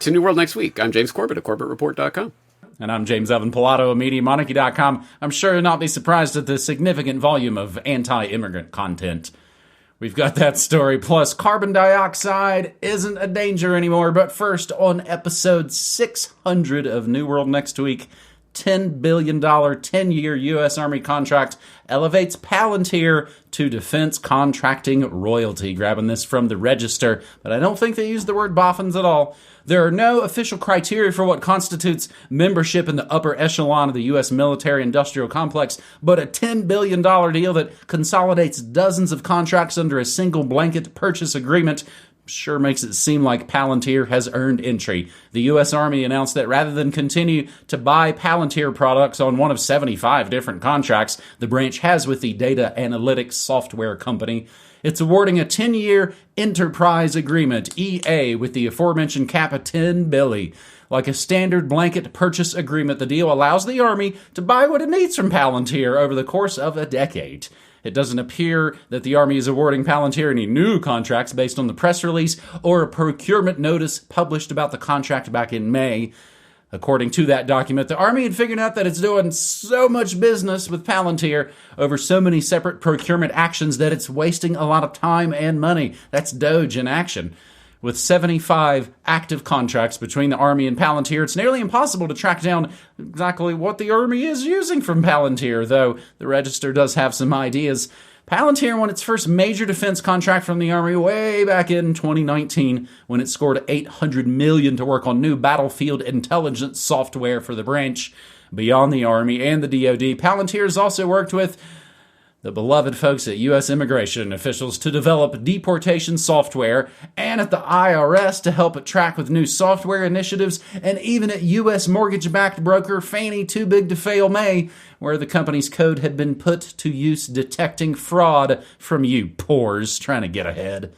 to New World Next Week. I'm James Corbett of CorbettReport.com. And I'm James Evan Pilato of MediaMonarchy.com. I'm sure you'll not be surprised at the significant volume of anti-immigrant content. We've got that story, plus carbon dioxide isn't a danger anymore. But first, on episode 600 of New World Next Week, $10 billion 10-year U.S. Army contract elevates Palantir to defense contracting royalty. Grabbing this from the Register, but I don't think they use the word boffins at all. There are no official criteria for what constitutes membership in the upper echelon of the U.S. military-industrial complex, but a $10 billion deal that consolidates dozens of contracts under a single blanket purchase agreement sure makes it seem like Palantir has earned entry. The U.S. Army announced that rather than continue to buy Palantir products on one of 75 different contracts the branch has with the data analytics software company, it's awarding a 10-year enterprise agreement, EA, with the aforementioned cap of $10 billion. Like a standard blanket purchase agreement, the deal allows the Army to buy what it needs from Palantir over the course of a decade. It doesn't appear that the Army is awarding Palantir any new contracts based on the press release or a procurement notice published about the contract back in May. According to that document, the Army had figured out that it's doing so much business with Palantir over so many separate procurement actions that it's wasting a lot of time and money. That's Doge in action. With 75 active contracts between the Army and Palantir, it's nearly impossible to track down exactly what the Army is using from Palantir, though the Register does have some ideas. Palantir won its first major defense contract from the Army way back in 2019 when it scored $800 million to work on new battlefield intelligence software for the branch. Beyond the Army and the DoD, Palantir has also worked with the beloved folks at U.S. immigration officials to develop deportation software, and at the IRS to help track with new software initiatives, and even at U.S. mortgage-backed broker Fannie Too Big to Fail May, where the company's code had been put to use detecting fraud from you pores trying to get ahead.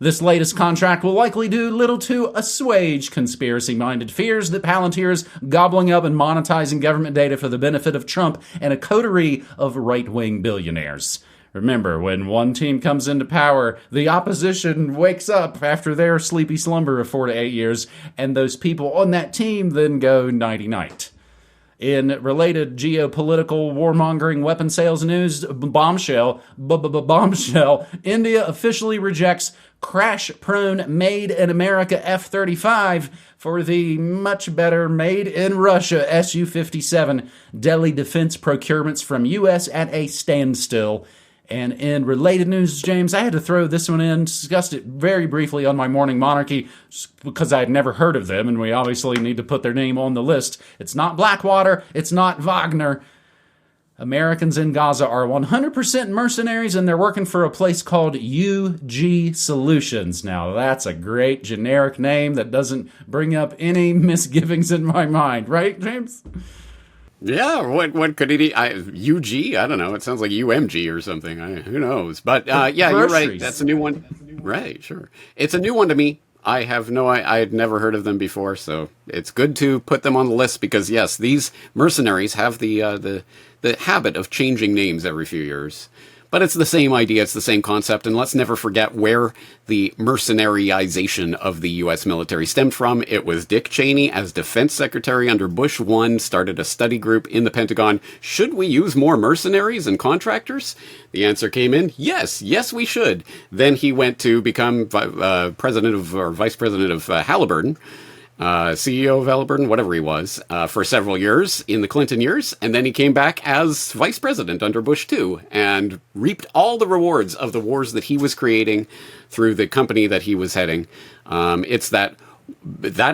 This latest contract will likely do little to assuage conspiracy-minded fears that Palantir is gobbling up and monetizing government data for the benefit of Trump and a coterie of right-wing billionaires. Remember, when one team comes into power, the opposition wakes up after their sleepy slumber of 4 to 8 years, and those people on that team then go nighty-night. In related geopolitical warmongering weapon sales news, bombshell, India officially rejects crash-prone made-in-America F-35 for the much better made-in-Russia Su-57. Delhi defense procurements from U.S. at a standstill. And in related news, James, I had to throw this one in, discussed it very briefly on my Morning Monarchy because I had never heard of them, and we obviously need to put their name on the list. It's not Blackwater, it's not Wagner. Americans in Gaza are 100% mercenaries, and they're working for a place called UG Solutions. Now, that's a great generic name that doesn't bring up any misgivings in my mind, right, James? Yeah, what could it be? UG? I don't know. It sounds like UMG or something. Who knows? But yeah, you're right. That's a new one. Right, sure. It's a new one to me. I had never heard of them before, so it's good to put them on the list because, yes, these mercenaries have the habit of changing names every few years. But it's the same idea, it's the same concept, and let's never forget where the mercenaryization of the U.S. military stemmed from. It was Dick Cheney, as defense secretary under Bush 1, started a study group in the Pentagon. Should we use more mercenaries and contractors? The answer came in, yes, we should. Then he went to become vice president of Halliburton. CEO of Halliburton, whatever he was, for several years in the Clinton years, and then he came back as vice president under Bush 2 and reaped all the rewards of the wars that he was creating through the company that he was heading. That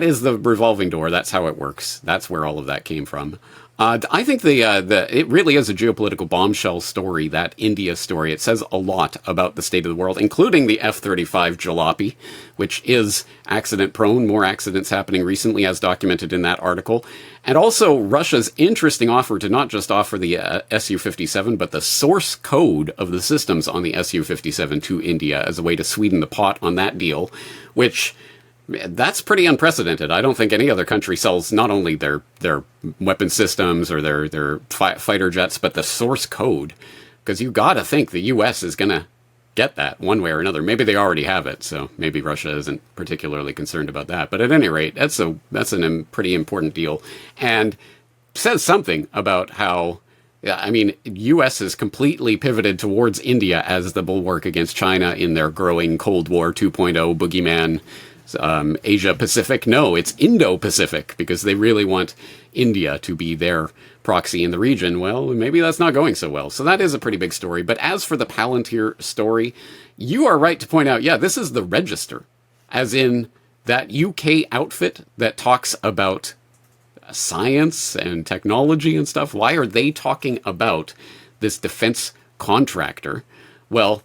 is the revolving door. That's how it works. That's where all of that came from. I think it really is a geopolitical bombshell story, that India story. It says a lot about the state of the world, including the F-35 jalopy, which is accident-prone. More accidents happening recently, as documented in that article. And also Russia's interesting offer to not just offer the Su-57, but the source code of the systems on the Su-57 to India as a way to sweeten the pot on that deal, which... that's pretty unprecedented. I don't think any other country sells not only their weapon systems or their fighter jets, but the source code. Because you got to think the U.S. is going to get that one way or another. Maybe they already have it, so maybe Russia isn't particularly concerned about that. But at any rate, that's a pretty important deal, and says something about how, I mean, U.S. has completely pivoted towards India as the bulwark against China in their growing Cold War 2.0 boogeyman. Asia Pacific. No, it's Indo-Pacific, because they really want India to be their proxy in the region. Well, maybe that's not going so well. So that is a pretty big story. But as for the Palantir story, you are right to point out, yeah, this is the Register, as in that UK outfit that talks about science and technology and stuff. Why are they talking about this defense contractor? Well,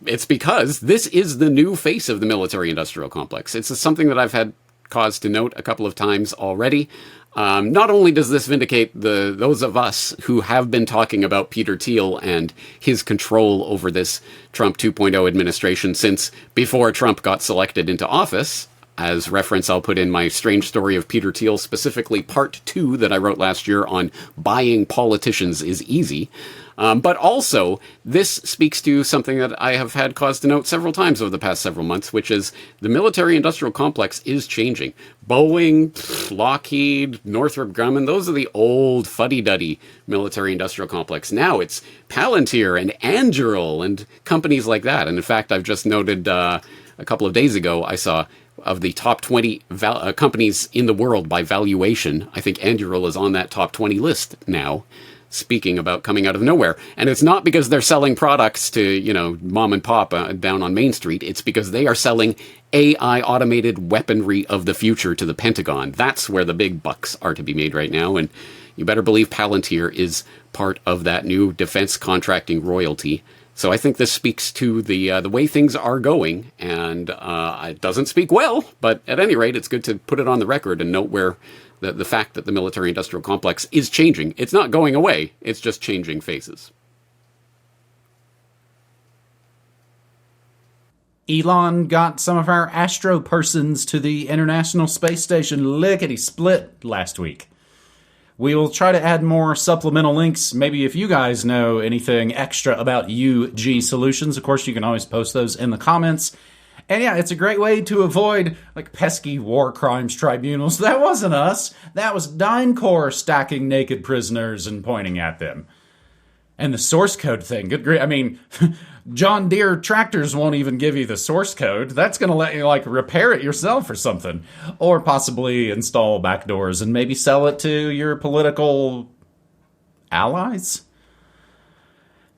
it's because this is the new face of the military-industrial complex. It's something that I've had cause to note a couple of times already. Not only does this vindicate those of us who have been talking about Peter Thiel and his control over this Trump 2.0 administration since before Trump got selected into office. As reference, I'll put in my strange story of Peter Thiel, specifically part 2 that I wrote last year on buying politicians is easy. But also, this speaks to something that I have had cause to note several times over the past several months, which is the military-industrial complex is changing. Boeing, Lockheed, Northrop Grumman, those are the old fuddy-duddy military-industrial complex. Now it's Palantir and Anduril and companies like that. And in fact, I've just noted a couple of days ago, I saw of the top 20 companies in the world by valuation, I think Anduril is on that top 20 list now. Speaking about coming out of nowhere. And it's not because they're selling products to, mom and pop down on Main Street. It's because they are selling AI automated weaponry of the future to the Pentagon. That's where the big bucks are to be made right now. And you better believe Palantir is part of that new defense contracting royalty. So I think this speaks to the way things are going. And it doesn't speak well, but at any rate, it's good to put it on the record and note where the fact that the military-industrial complex is changing. It's not going away. It's just changing faces. Elon got some of our astro persons to the International Space Station lickety-split last week. We will try to add more supplemental links. Maybe if you guys know anything extra about UG Solutions, of course, you can always post those in the comments. And yeah, it's a great way to avoid, pesky war crimes tribunals. That wasn't us. That was DynCorp stacking naked prisoners and pointing at them. And the source code thing, good grief. I mean, John Deere tractors won't even give you the source code. That's going to let you, repair it yourself or something. Or possibly install backdoors and maybe sell it to your political allies?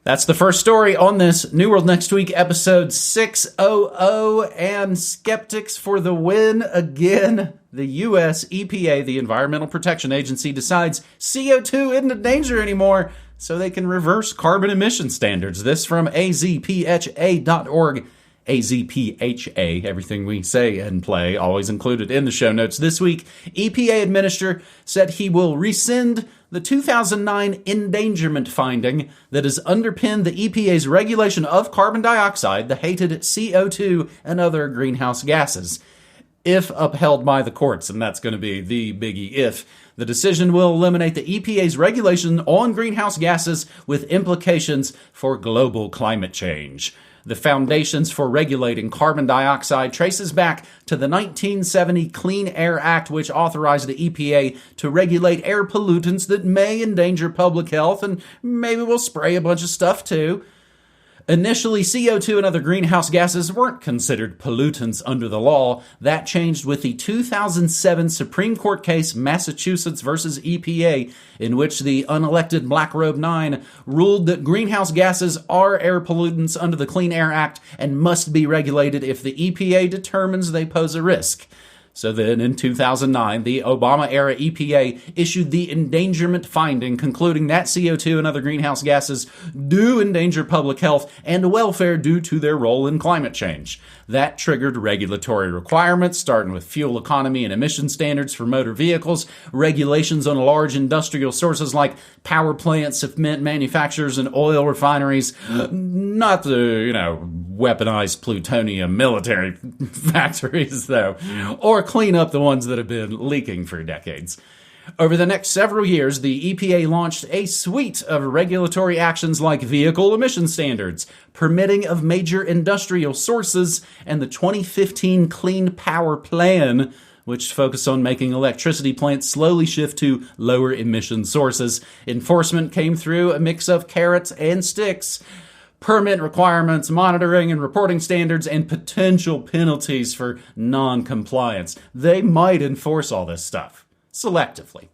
That's the first story on this New World Next Week, episode 600, and skeptics for the win again. The U.S. EPA, the Environmental Protection Agency, decides CO2 isn't a danger anymore, so they can reverse carbon emission standards. This from azpha.org. AZPHA, everything we say and play, always included in the show notes. This week, EPA administrator said he will rescind the 2009 endangerment finding that has underpinned the EPA's regulation of carbon dioxide, the hated CO2, and other greenhouse gases. If upheld by the courts, and that's going to be the biggie if, the decision will eliminate the EPA's regulation on greenhouse gases with implications for global climate change. The foundations for regulating carbon dioxide traces back to the 1970 Clean Air Act, which authorized the EPA to regulate air pollutants that may endanger public health, and maybe we'll spray a bunch of stuff too. Initially, CO2 and other greenhouse gases weren't considered pollutants under the law. That changed with the 2007 Supreme Court case Massachusetts versus EPA, in which the unelected Black Robe 9 ruled that greenhouse gases are air pollutants under the Clean Air Act and must be regulated if the EPA determines they pose a risk. So then, in 2009, the Obama-era EPA issued the endangerment finding, concluding that CO2 and other greenhouse gases do endanger public health and welfare due to their role in climate change. That triggered regulatory requirements, starting with fuel economy and emission standards for motor vehicles, regulations on large industrial sources like power plants, cement manufacturers, and oil refineries. Not the, weaponized plutonium military factories, though, or clean up the ones that have been leaking for decades. Over the next several years, the EPA launched a suite of regulatory actions like vehicle emission standards, permitting of major industrial sources, and the 2015 Clean Power Plan, which focused on making electricity plants slowly shift to lower emission sources. Enforcement came through a mix of carrots and sticks. Permit requirements, monitoring and reporting standards, and potential penalties for non-compliance. They might enforce all this stuff selectively.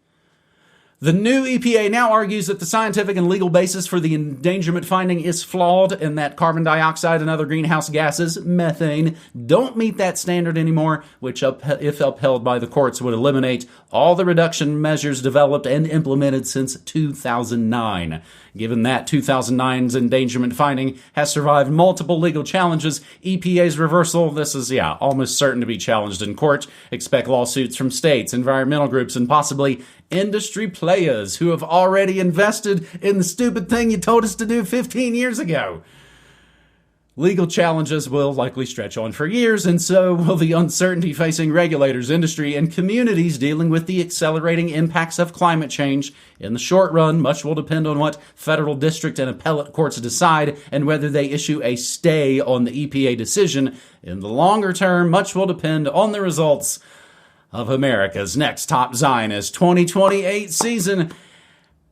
The new EPA now argues that the scientific and legal basis for the endangerment finding is flawed and that carbon dioxide and other greenhouse gases, methane, don't meet that standard anymore, which, if upheld by the courts, would eliminate all the reduction measures developed and implemented since 2009. Given that 2009's endangerment finding has survived multiple legal challenges, EPA's reversal, this is, almost certain to be challenged in court. Expect lawsuits from states, environmental groups, and possibly industry players who have already invested in the stupid thing you told us to do 15 years ago. Legal challenges will likely stretch on for years, and so will the uncertainty facing regulators, industry, and communities dealing with the accelerating impacts of climate change. In the short run, much will depend on what federal district and appellate courts decide and whether they issue a stay on the EPA decision. In the longer term, much will depend on the results of America's Next Top Zionist 2028 season.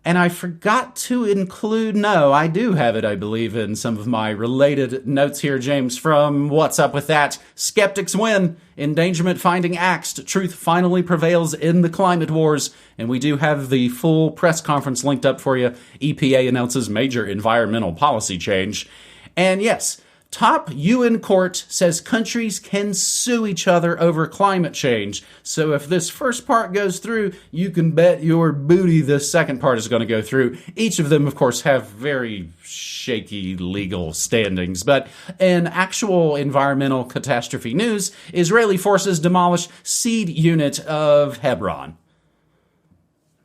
And I forgot to include, I do have it, I believe, in some of my related notes here, James, from What's Up With That? Skeptics win. Endangerment finding axed. Truth finally prevails in the climate wars. And we do have the full press conference linked up for you. EPA announces major environmental policy change. And yes, top UN court says countries can sue each other over climate change. So if this first part goes through, you can bet your booty the second part is going to go through. Each of them, of course, have very shaky legal standings. But in actual environmental catastrophe news, Israeli forces demolish seed unit of Hebron.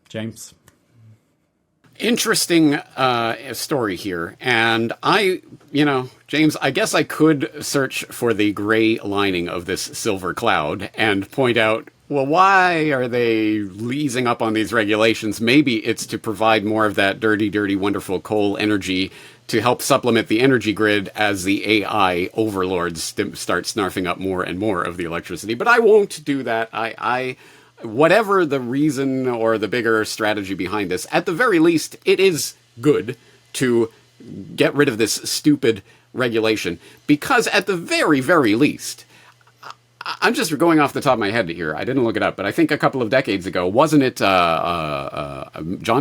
James? Interesting story here. And James, I guess I could search for the gray lining of this silver cloud and point out, well, why are they easing up on these regulations? Maybe it's to provide more of that dirty, dirty, wonderful coal energy to help supplement the energy grid as the AI overlords start snarfing up more and more of the electricity. But I won't do that. Whatever the reason or the bigger strategy behind this, at the very least, it is good to get rid of this stupid regulation. Because at the very, very least, I'm just going off the top of my head here. I didn't look it up, but I think a couple of decades ago, wasn't it John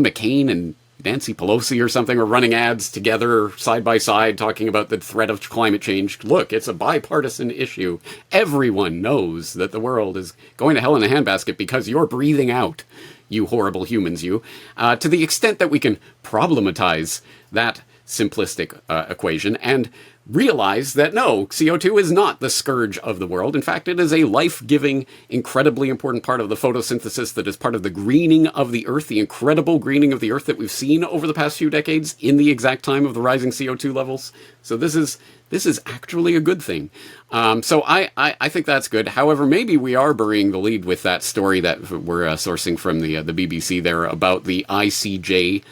McCain and Nancy Pelosi or something were running ads together side by side talking about the threat of climate change. Look, it's a bipartisan issue. Everyone knows that the world is going to hell in a handbasket because you're breathing out, you horrible humans, you. To the extent that we can problematize that simplistic equation and realize that no, CO2 is not the scourge of the world. In fact, it is a life-giving, incredibly important part of the photosynthesis that is part of the greening of the Earth, the incredible greening of the Earth that we've seen over the past few decades in the exact time of the rising CO2 levels. So this is actually a good thing. So I think that's good. However, maybe we are burying the lead with that story that we're sourcing from the BBC there about the ICJ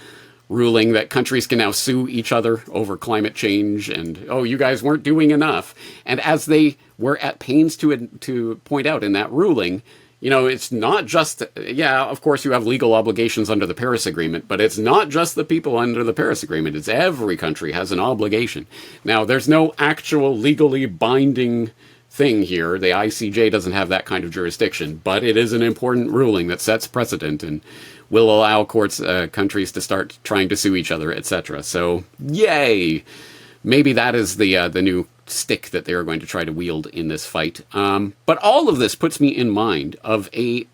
ruling that countries can now sue each other over climate change and, oh, you guys weren't doing enough. And as they were at pains to point out in that ruling, it's not just, of course you have legal obligations under the Paris Agreement, but it's not just the people under the Paris Agreement. It's every country has an obligation. Now, there's no actual legally binding thing here. The ICJ doesn't have that kind of jurisdiction, but it is an important ruling that sets precedent and will allow countries to start trying to sue each other, etc. So, yay! Maybe that is the new stick that they are going to try to wield in this fight. But all of this puts me in mind of an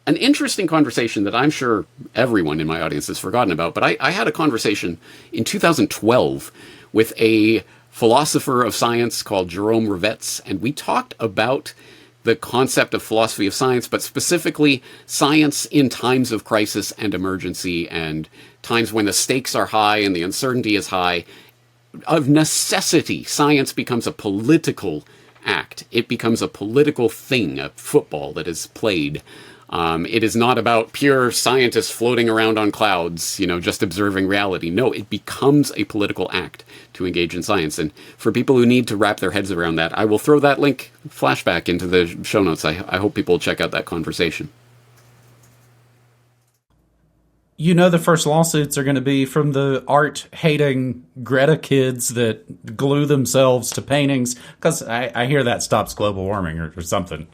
interesting conversation that I'm sure everyone in my audience has forgotten about. But I had a conversation in 2012 with a philosopher of science called Jerome Rivetz, and we talked about the concept of philosophy of science, but specifically science in times of crisis and emergency and times when the stakes are high and the uncertainty is high. Of necessity, science becomes a political act. It becomes a political thing, a football that is played. It is not about pure scientists floating around on clouds, just observing reality. No, it becomes a political act to engage in science. And for people who need to wrap their heads around that, I will throw that link flashback into the show notes. I hope people will check out that conversation. The first lawsuits are going to be from the art-hating Greta kids that glue themselves to paintings, because I hear that stops global warming or something.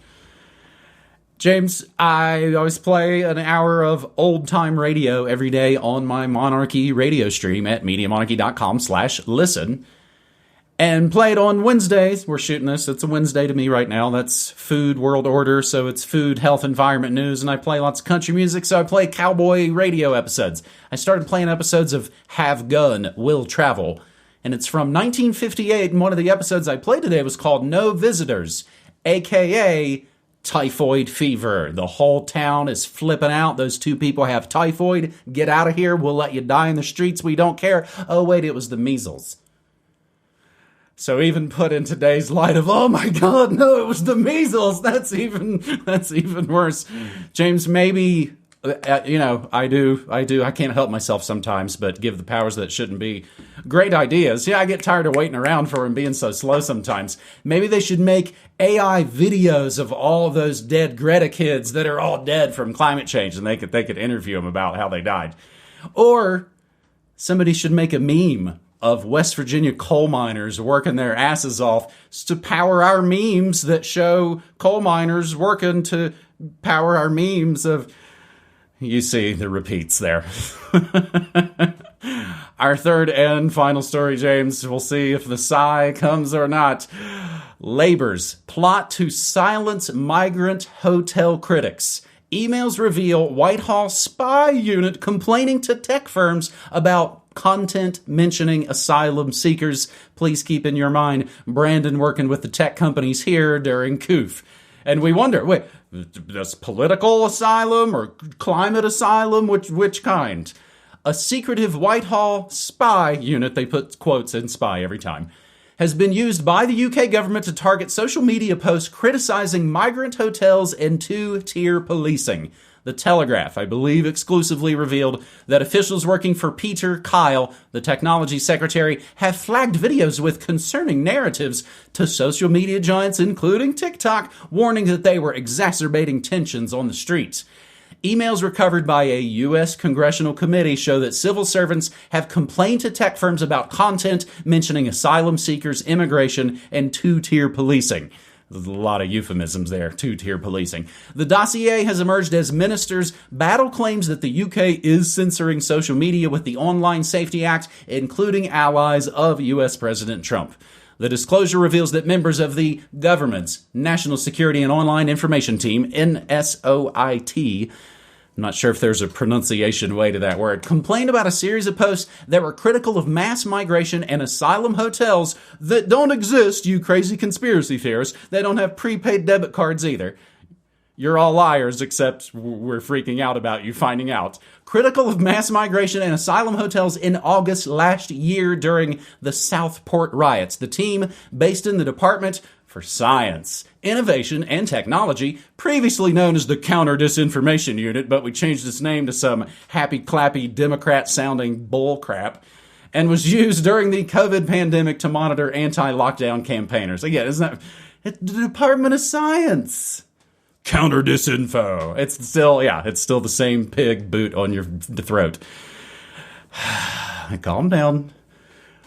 James, I always play an hour of old-time radio every day on my Monarchy radio stream at MediaMonarchy.com/listen. And play it on Wednesdays. We're shooting this. It's a Wednesday to me right now. That's Food World Order, so it's food, health, environment news. And I play lots of country music, so I play cowboy radio episodes. I started playing episodes of Have Gun, Will Travel. And it's from 1958, and one of the episodes I played today was called No Visitors, a.k.a. typhoid fever. The whole town is flipping out. Those two people have typhoid. Get out of here. We'll let you die in the streets. We don't care. Oh, wait, it was the measles. So even put in today's light of, oh my God, no, it was the measles. That's even worse. James, maybe, I can't help myself sometimes, but give the powers that shouldn't be great ideas. Yeah, I get tired of waiting around for them being so slow sometimes. Maybe they should make AI videos of all of those dead Greta kids that are all dead from climate change, and they could interview them about how they died. Or somebody should make a meme of West Virginia coal miners working their asses off to power our memes that show coal miners working to power our memes of... You see the repeats there. Our third and final story, James. We'll see if the sigh comes or not. Labor's plot to silence migrant hotel critics. Emails reveal Whitehall spy unit complaining to tech firms about content mentioning asylum seekers. Please keep in your mind Brandon working with the tech companies here during COOF. And we wonder, wait, this political asylum or climate asylum? Which kind? A secretive Whitehall spy unit, they put quotes in spy every time, has been used by the UK government to target social media posts criticizing migrant hotels and two-tier policing. The Telegraph, I believe, exclusively revealed that officials working for Peter Kyle, the technology secretary, have flagged videos with concerning narratives to social media giants, including TikTok, warning that they were exacerbating tensions on the streets. Emails recovered by a U.S. congressional committee show that civil servants have complained to tech firms about content mentioning asylum seekers, immigration, and two-tier policing. There's a lot of euphemisms there, two-tier policing. The dossier has emerged as ministers battle claims that the UK is censoring social media with the Online Safety Act, including allies of US President Trump. The disclosure reveals that members of the government's National Security and Online Information Team, NSOIT, I'm not sure if there's a pronunciation way to that word, complained about a series of posts that were critical of mass migration and asylum hotels that don't exist, you crazy conspiracy theorists. They don't have prepaid debit cards either. You're all liars, except we're freaking out about you finding out. Critical of mass migration and asylum hotels in August last year during the Southport riots. The team, based in the Department for Science, Innovation, and Technology, previously known as the Counter Disinformation Unit, but we changed its name to some happy-clappy Democrat-sounding bullcrap, and was used during the COVID pandemic to monitor anti-lockdown campaigners. Again, isn't that... It's the Department of Science. Counter disinfo. It's still the same pig boot on your throat. Calm down.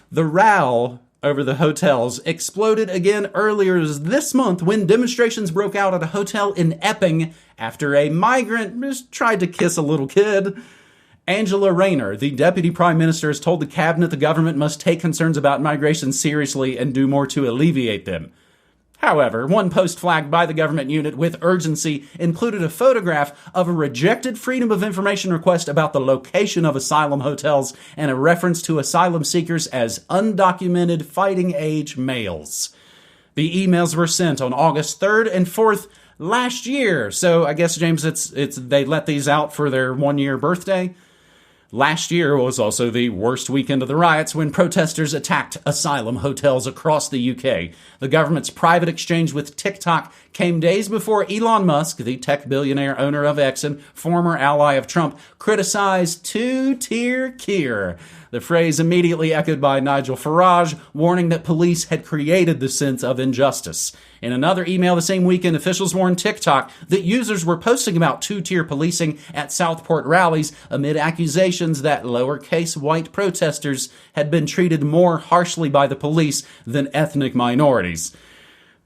The row over the hotels exploded again earlier this month when demonstrations broke out at a hotel in Epping after a migrant just tried to kiss a little kid. Angela Rayner, the deputy prime minister, has told the cabinet the government must take concerns about migration seriously and do more to alleviate them. However, one post flagged by the government unit with urgency included a photograph of a rejected Freedom of Information request about the location of asylum hotels and a reference to asylum seekers as undocumented fighting-age males. The emails were sent on August 3rd and 4th last year. So I guess, James, it's they let these out for their one-year birthday. Last year was also the worst weekend of the riots when protesters attacked asylum hotels across the UK. The government's private exchange with TikTok came days before Elon Musk, the tech billionaire owner of X and former ally of Trump, criticized two-tier Keir. The phrase immediately echoed by Nigel Farage, warning that police had created the sense of injustice. In another email the same weekend, officials warned TikTok that users were posting about two-tier policing at Southport rallies amid accusations that lowercase white protesters had been treated more harshly by the police than ethnic minorities.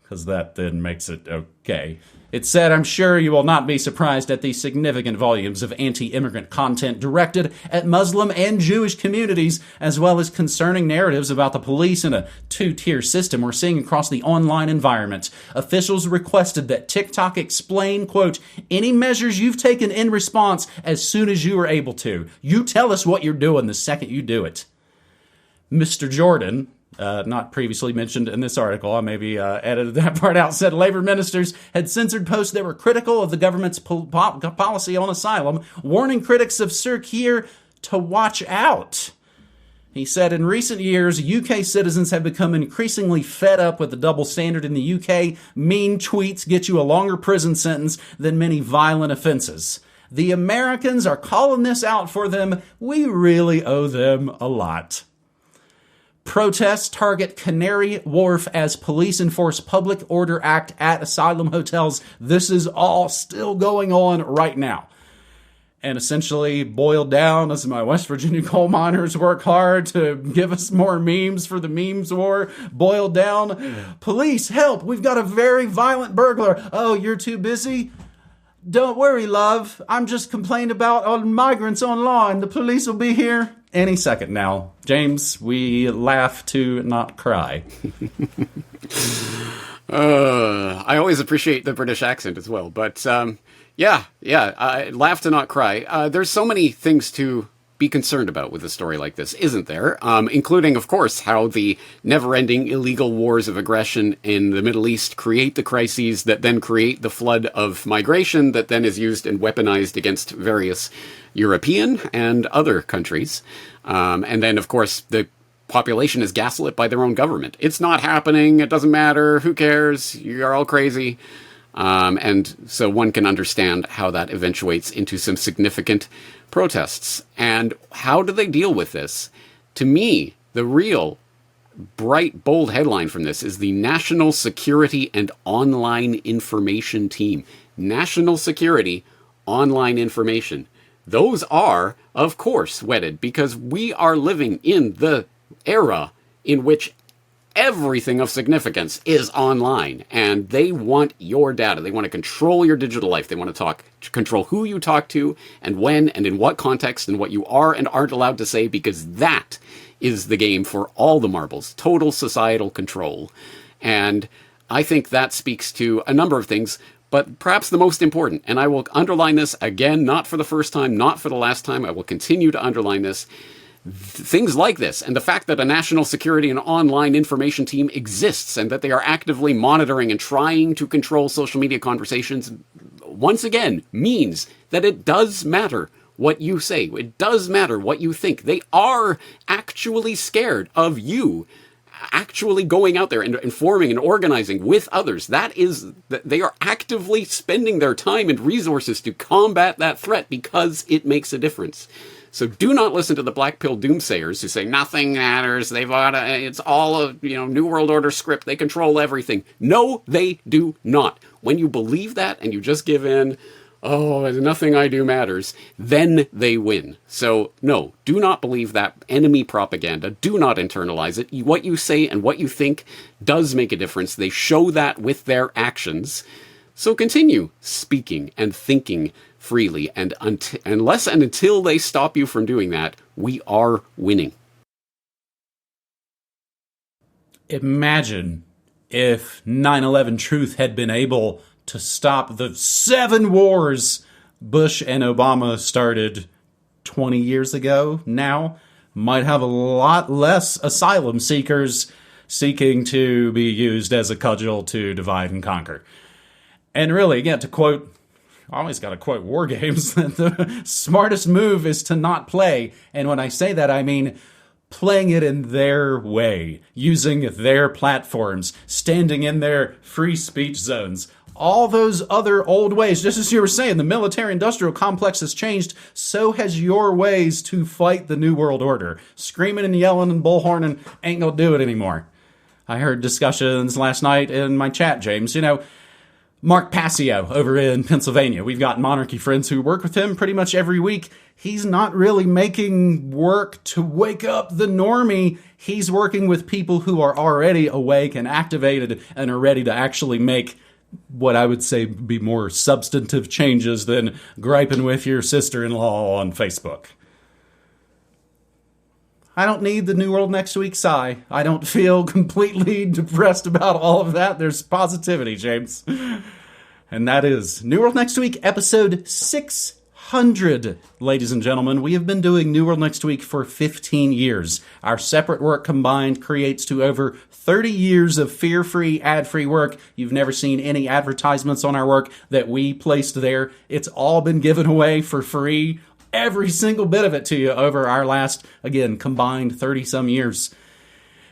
Because that then makes it okay. It said, I'm sure you will not be surprised at the significant volumes of anti-immigrant content directed at Muslim and Jewish communities, as well as concerning narratives about the police and a two-tier system we're seeing across the online environment. Officials requested that TikTok explain, quote, any measures you've taken in response as soon as you are able to. You tell us what you're doing the second you do it. Mr. Jordan, not previously mentioned in this article, I maybe edited that part out, said labor ministers had censored posts that were critical of the government's policy on asylum, warning critics of Sir Keir to watch out. He said, in recent years, UK citizens have become increasingly fed up with the double standard in the UK. Mean tweets get you a longer prison sentence than many violent offenses. The Americans are calling this out for them. We really owe them a lot. Protests target Canary Wharf as police enforce Public Order Act at asylum hotels. This is all still going on right now. And essentially boiled down, as my West Virginia coal miners work hard to give us more memes for the memes war, boiled down, police, help, we've got a very violent burglar. Oh, you're too busy? Don't worry, love. I'm just complaining about on migrants online. The police will be here any second now. James, we laugh to not cry. I always appreciate the British accent as well. But I laugh to not cry. There's so many things to be concerned about with a story like this, isn't there? Including, of course, how the never-ending illegal wars of aggression in the Middle East create the crises that then create the flood of migration that then is used and weaponized against various European and other countries. And then, of course, the population is gaslit by their own government. It's not happening. It doesn't matter. Who cares? You're all crazy. And so one can understand how that eventuates into some significant protests. And how do they deal with this? To me, the real bright, bold headline from this is the National Security and Online Information Team. National Security, Online Information. Those are, of course, wedded, because we are living in the era in which everything of significance is online, and they want your data. They want to control your digital life. They want to control who you talk to and when and in what context and what you are and aren't allowed to say, because that is the game for all the marbles. Total societal control. And I think that speaks to a number of things, but perhaps the most important, and I will underline this again, not for the first time, not for the last time, I will continue to underline this, things like this, and the fact that a national security and online information team exists and that they are actively monitoring and trying to control social media conversations, once again, means that it does matter what you say. It does matter what you think. They are actually scared of you actually going out there and informing and organizing with others. They are actively spending their time and resources to combat that threat because it makes a difference. So do not listen to the black pill doomsayers who say nothing matters. It's all a New World Order script. They control everything. No, they do not. When you believe that and you just give in, oh, nothing I do matters, then they win. So no, do not believe that enemy propaganda. Do not internalize it. What you say and what you think does make a difference. They show that with their actions. So continue speaking and thinking freely, and unless and until they stop you from doing that, we are winning. Imagine if 9/11 Truth had been able to stop the 7 wars Bush and Obama started 20 years ago now. Might have a lot less asylum seekers seeking to be used as a cudgel to divide and conquer. And really, again, to quote I always got to quote War Games that the smartest move is to not play. And when I say that, I mean playing it in their way, using their platforms, standing in their free speech zones. All those other old ways, just as you were saying, the military-industrial complex has changed. So has your ways to fight the New World Order. Screaming and yelling and bullhorning ain't gonna do it anymore. I heard discussions last night in my chat, James. You know, Mark Passio over in Pennsylvania. We've got monarchy friends who work with him pretty much every week. He's not really making work to wake up the normie. He's working with people who are already awake and activated and are ready to actually make what I would say be more substantive changes than griping with your sister-in-law on Facebook. I don't need the New World Next Week sigh. I don't feel completely depressed about all of that. There's positivity, James. And that is New World Next Week, episode 600. Ladies and gentlemen, we have been doing New World Next Week for 15 years. Our separate work combined creates to over 30 years of fear-free, ad-free work. You've never seen any advertisements on our work that we placed there. It's all been given away for free. Every single bit of it to you over our last, again, combined 30-some years.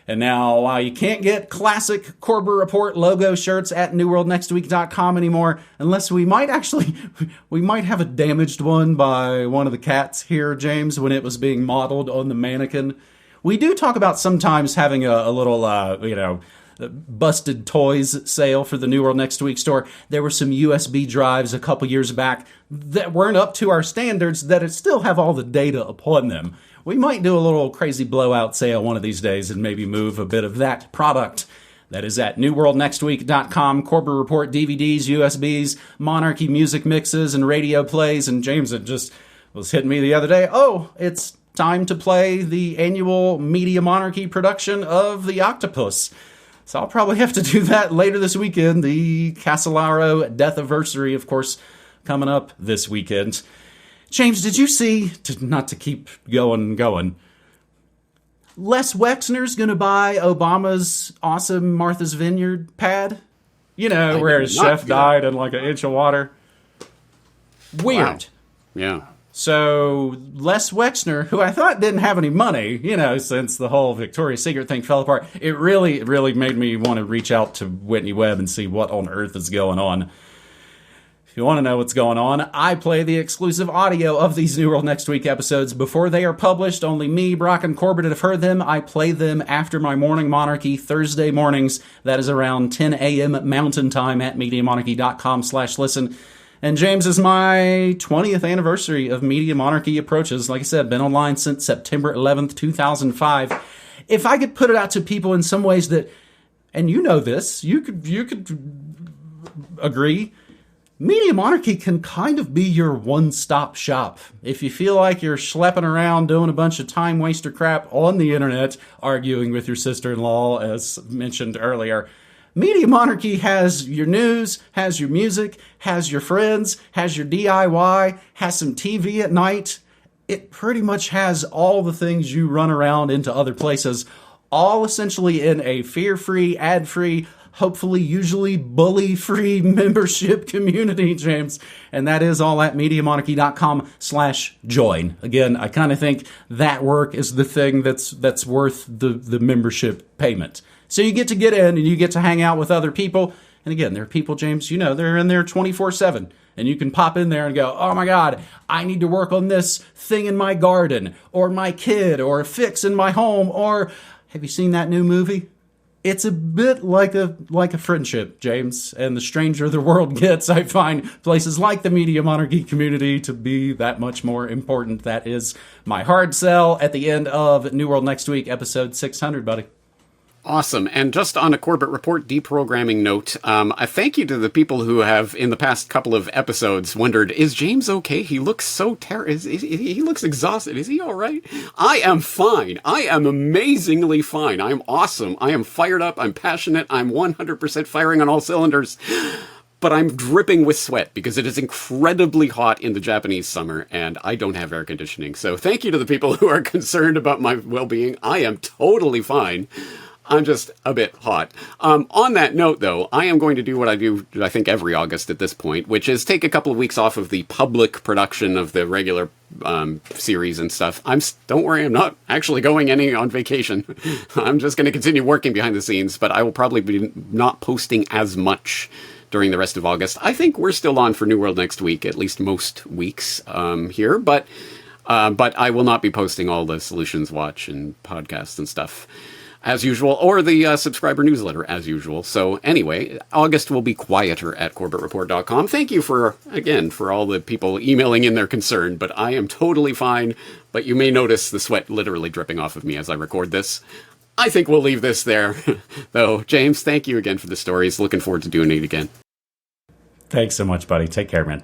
And now, while you can't get classic Corber Report logo shirts at newworldnextweek.com anymore, unless we might have a damaged one by one of the cats here, James, when it was being modeled on the mannequin. We do talk about sometimes having a little, busted toys sale for the New World Next Week store. There were some USB drives a couple years back that weren't up to our standards that still have all the data upon them. We might do a little crazy blowout sale one of these days and maybe move a bit of that product. That is at newworldnextweek.com. Corber Report DVDs, USBs, Monarchy music mixes, and radio plays. And James had just was hitting me the other day. Oh, it's time to play the annual Media Monarchy production of The Octopus. So I'll probably have to do that later this weekend. The Casolaro Deathiversary, of course, coming up this weekend. James, did you see, not to keep going, Les Wexner's going to buy Obama's awesome Martha's Vineyard pad? You know, where his chef died in like an inch of water. Weird. Wow. Yeah. So Les Wexner, who I thought didn't have any money, since the whole Victoria's Secret thing fell apart, it really made me want to reach out to Whitney Webb and see what on earth is going on. If you want to know what's going on, I play the exclusive audio of these New World Next Week episodes before they are published. Only me, Brock, and Corbett have heard them. I play them after my morning monarchy Thursday mornings. That is around 10 a.m. Mountain Time at MediaMonarchy.com/listen. And James, is my 20th anniversary of Media Monarchy approaches. Like I said, been online since September 11th, 2005. If I could put it out to people in some ways that, and you know this, you could agree, Media Monarchy can kind of be your one-stop shop. If you feel like you're schlepping around doing a bunch of time-waster crap on the internet, arguing with your sister-in-law, as mentioned earlier, Media Monarchy has your news, has your music, has your friends, has your DIY, has some TV at night. It pretty much has all the things you run around into other places, all essentially in a fear-free, ad-free, hopefully usually bully-free membership community, James. And that is all at MediaMonarchy.com/join. Again, I kind of think that work is the thing that's worth the membership payment. So you get in and you get to hang out with other people. And again, there are people, James, they're in there 24/7. And you can pop in there and go, oh my God, I need to work on this thing in my garden, or my kid, or a fix in my home, or have you seen that new movie? It's a bit like a friendship, James. And the stranger the world gets, I find places like the Media Monarchy community to be that much more important. That is my hard sell at the end of New World Next Week, episode 600, buddy. Awesome. And just on a Corbett Report deprogramming note, I thank you to the people who have, in the past couple of episodes, wondered, is James okay? He looks so he looks exhausted. Is he all right? I am fine. I am amazingly fine. I'm awesome. I am fired up. I'm passionate. I'm 100% firing on all cylinders. But I'm dripping with sweat because it is incredibly hot in the Japanese summer and I don't have air conditioning. So thank you to the people who are concerned about my well-being. I am totally fine. I'm just a bit hot. On that note, though, I am going to do what I do, I think, every August at this point, which is take a couple of weeks off of the public production of the regular series and stuff. Don't worry, I'm not actually going any on vacation. I'm just going to continue working behind the scenes, but I will probably be not posting as much during the rest of August. I think we're still on for New World next week, at least most weeks here, but I will not be posting all the Solutions Watch and podcasts and stuff as usual, or the subscriber newsletter as usual. So anyway, August will be quieter at CorbettReport.com. Thank you for all the people emailing in their concern, but I am totally fine. But you may notice the sweat literally dripping off of me as I record this. I think we'll leave this there. Though, James, thank you again for the stories. Looking forward to doing it again. Thanks so much, buddy. Take care, man.